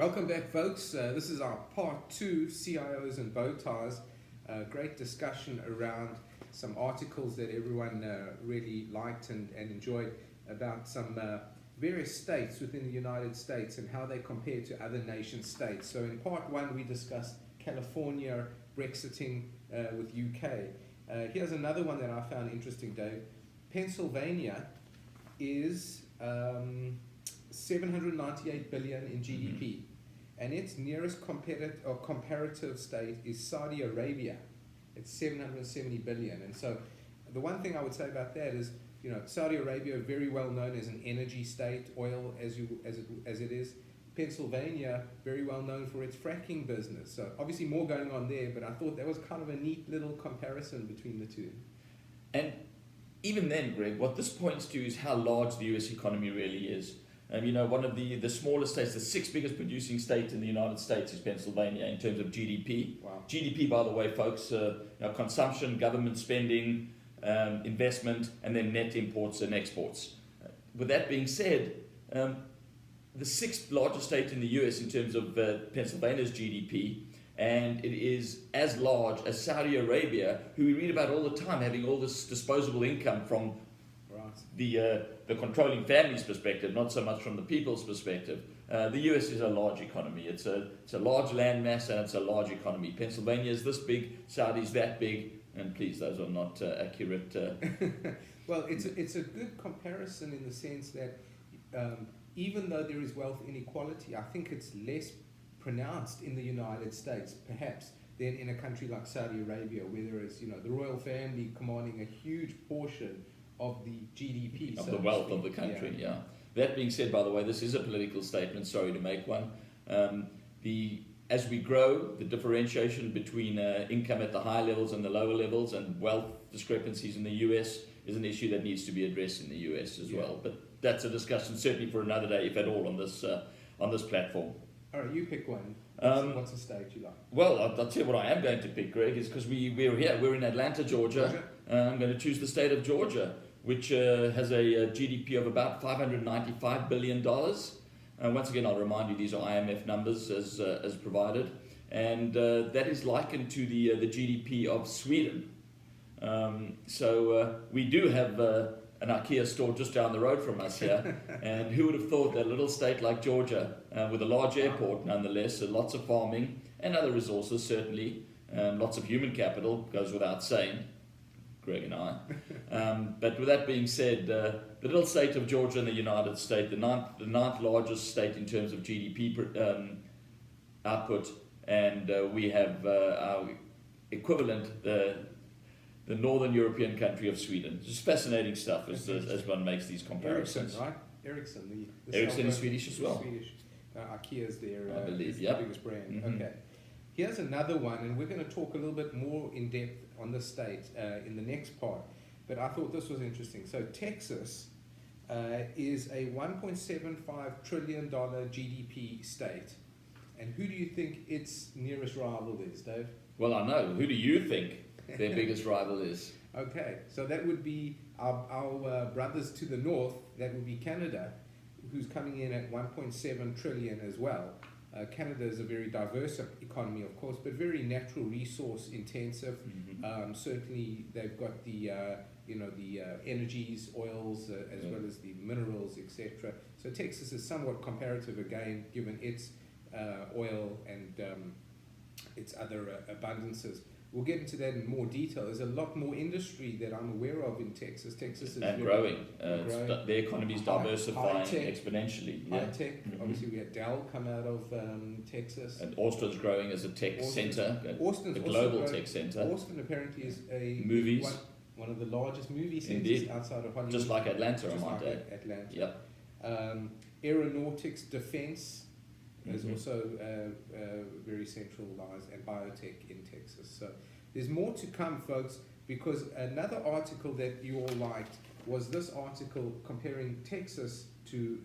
Welcome back, folks. This is our part 2, CIOs and Bowties. Great discussion around some articles that everyone really liked and enjoyed about some various states within the United States and how they compare to other nation states. So in part 1, we discussed California Brexiting with UK. Here's another one that I found interesting, Dave. Pennsylvania is 798 billion in GDP, and its nearest comparative state is Saudi Arabia. It's 770 billion. And so the one thing I would say about that is, you know, Saudi Arabia very well known as an energy state, oil as it is. Pennsylvania very well known for its fracking business. So obviously more going on there, but I thought that was kind of a neat little comparison between the two. And even then, Greg, what this points to is how large the US economy really is. You know, one of the smallest states, the 6th biggest producing state in the United States is Pennsylvania in terms of GDP. Wow. GDP, by the way, folks, consumption, government spending, investment, and then net imports and exports. With that being said, the 6th largest state in the US in terms of Pennsylvania's GDP, and it is as large as Saudi Arabia, who we read about all the time having all this disposable income from the controlling family's perspective, not so much from the people's perspective. The US is a large economy. It's a large landmass and it's a large economy. Pennsylvania is this big, Saudi's that big, and please, those are not accurate. Well, it's a good comparison in the sense that even though there is wealth inequality, I think it's less pronounced in the United States, perhaps, than in a country like Saudi Arabia, where there is, you know, the royal family commanding a huge portion of the GDP. Of the wealth of the country, yeah. That being said, by the way, this is a political statement, sorry to make one. As we grow, the differentiation between income at the high levels and the lower levels and wealth discrepancies in the US is an issue that needs to be addressed in the US as well. But that's a discussion certainly for another day, if at all, on this platform. All right, you pick one. What's a state you like? Well, I'll tell you what I am going to pick, Greg, is because we're here. We're in Atlanta, Georgia. I'm going to choose the state of Georgia, which has a GDP of about $595 billion. Once again, I'll remind you, these are IMF numbers as provided. And that is likened to the GDP of Sweden. So we do have an IKEA store just down the road from us here. And who would have thought that a little state like Georgia, with a large airport nonetheless, and lots of farming and other resources certainly, lots of human capital, goes without saying, Greg and I. But with that being said, the little state of Georgia in the United States, the ninth largest state in terms of GDP output, and we have our equivalent, the northern European country of Sweden. Just fascinating stuff as one makes these comparisons. Ericsson, right? Ericsson. Ericsson is Swedish as well. Swedish. IKEA's their I believe, the biggest brand. Mm-hmm. Okay. Here's another one, and we're going to talk a little bit more in depth on this state in the next part. But I thought this was interesting. So Texas is a $1.75 trillion GDP state. And who do you think its nearest rival is, Dave? Well, I know. Who do you think their biggest rival is? Okay, so that would be our brothers to the north. That would be Canada, who's coming in at 1.7 trillion as well. Canada is a very diverse economy, of course, but very natural resource intensive. Mm-hmm. Certainly, they've got the energies, oils, as well as the minerals, etc. So Texas is somewhat comparative again, given its oil and its other abundances. We'll get into that in more detail. There's a lot more industry that I'm aware of in Texas. Texas is growing. The economy is diversifying exponentially. High tech. Mm-hmm. Obviously, we had Dell come out of Texas. And Austin's growing as a tech center. Austin's a global tech center. Austin apparently is movies. One of the largest movie centers outside of Hollywood. Just like Atlanta, I might add. Atlanta. Yep. Aeronautics, defense. There's also very centralized, and biotech in Texas. So there's more to come, folks, because another article that you all liked was this article comparing Texas to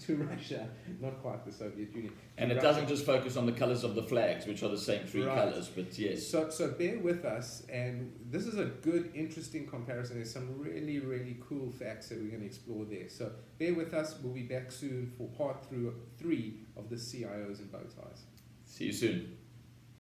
to Russia, not quite the Soviet Union. And it doesn't just focus on the colors of the flags, which are the same three colors, but yes. So bear with us, and this is a good, interesting comparison. There's some really, really cool facts that we're going to explore there. So bear with us. We'll be back soon for part 3 of this the CIOs and Bowties. See you soon.